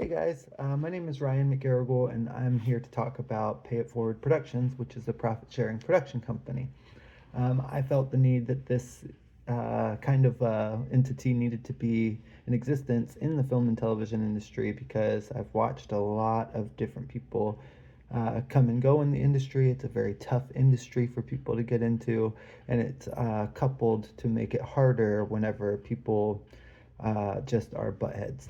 guys, my name is Ryan McGarrigle, and I'm here to talk about Pay It Forward Productions, which is a profit sharing production company. I felt the need that this kind of entity needed to be in existence in the film and television industry because I've watched a lot of different people come and go in the industry. It's a very tough industry for people to get into, and it's coupled to make it harder whenever people just are buttheads.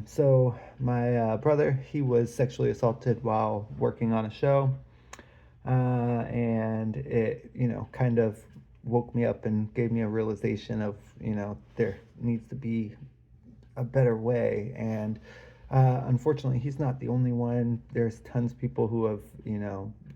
So my brother, he was sexually assaulted while working on a show, and it, kind of woke me up and gave me a realization of, there needs to be a better way. And unfortunately, he's not the only one. There's tons of people who have,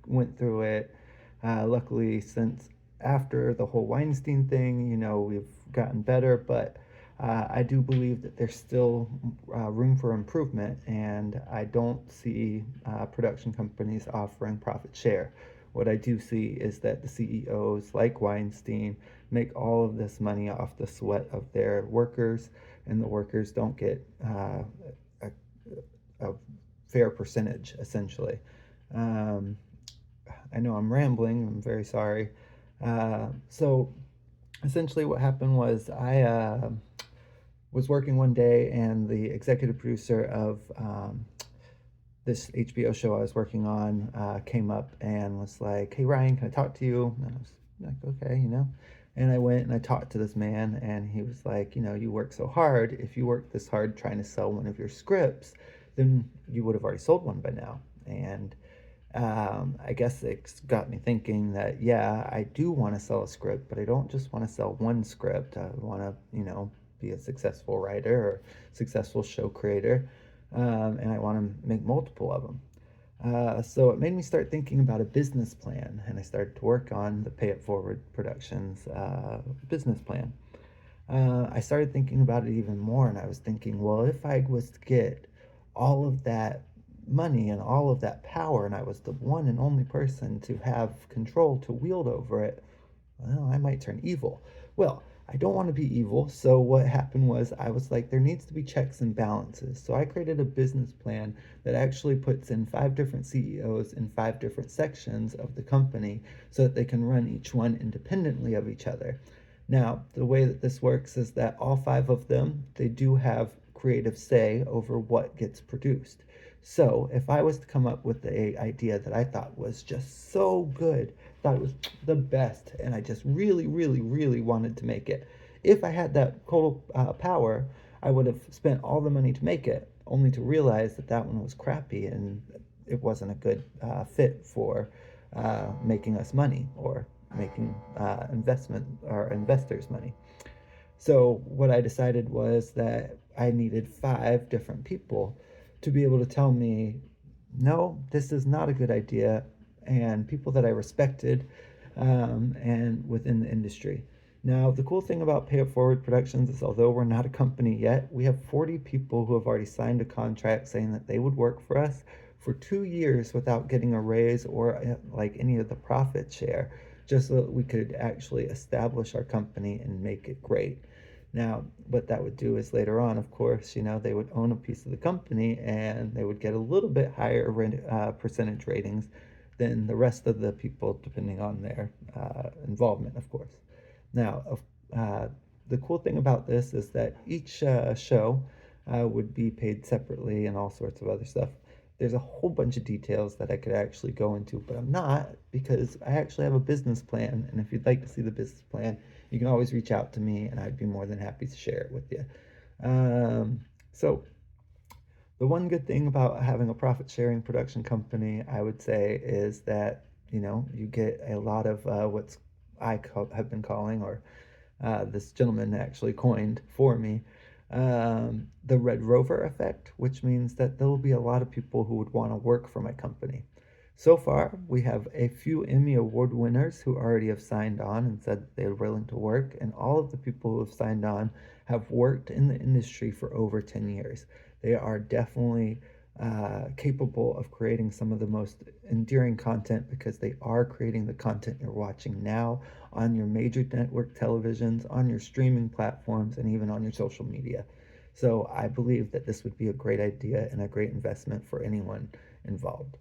went through it. Luckily, since after the whole Weinstein thing, we've gotten better, but I do believe that there's still room for improvement, and I don't see production companies offering profit share. What I do see is that the CEOs, like Weinstein, make all of this money off the sweat of their workers, and the workers don't get a, a fair percentage, essentially. Um, I know I'm rambling, I'm very sorry. So essentially, what happened was I was working one day, and the executive producer of this HBO show I was working on came up and was like, "Hey Ryan, can I talk to you?" And I was like, "Okay." And I went and I talked to this man, and he was like, "You work so hard. If you work this hard trying to sell one of your scripts, then you would have already sold one by now." And I guess it's got me thinking that, yeah, I do want to sell a script, but I don't just want to sell one script. I want to, be a successful writer or successful show creator, and I want to make multiple of them. So it made me start thinking about a business plan, and I started to work on the Pay It Forward Productions business plan. I started thinking about it even more, and I was thinking, well, if I was to get all of that money and all of that power, and I was the one and only person to have control to wield over it, well, I might turn evil. Well, I don't want to be evil, so what happened was I was like, there needs to be checks and balances. So I created a business plan that actually puts in 5 different CEOs in 5 different sections of the company so that they can run each one independently of each other. Now, the way that this works is that all 5 of them, they do have creative say over what gets produced. So if I was to come up with a idea that I thought was just so good, thought it was the best, and I just really, really, really wanted to make it, if I had that total power, I would have spent all the money to make it, only to realize that that one was crappy and it wasn't a good fit for making us money or making investment or investors money. So what I decided was that I needed 5 different people to be able to tell me, no, this is not a good idea, and people that I respected and within the industry. Now, the cool thing about Pay It Forward Productions is, although we're not a company yet, we have 40 people who have already signed a contract saying that they would work for us for 2 years without getting a raise or like any of the profit share, just so that we could actually establish our company and make it great. Now, what that would do is later on, of course, they would own a piece of the company and they would get a little bit higher percentage ratings than the rest of the people, depending on their involvement, of course. Now, uh, the cool thing about this is that each show would be paid separately and all sorts of other stuff. There's a whole bunch of details that I could actually go into, but I'm not, because I actually have a business plan. And if you'd like to see the business plan, you can always reach out to me and I'd be more than happy to share it with you. So the one good thing about having a profit sharing production company, I would say, is that, you get a lot of what's have been calling, or this gentleman actually coined for me, the Red Rover effect, which means that there will be a lot of people who would want to work for my company. So far, we have a few Emmy Award winners who already have signed on and said they're willing to work, and all of the people who have signed on have worked in the industry for over 10 years. They are definitely capable of creating some of the most endearing content, because they are creating the content you're watching now on your major network televisions, on your streaming platforms, and even on your social media. So I believe that this would be a great idea and a great investment for anyone involved.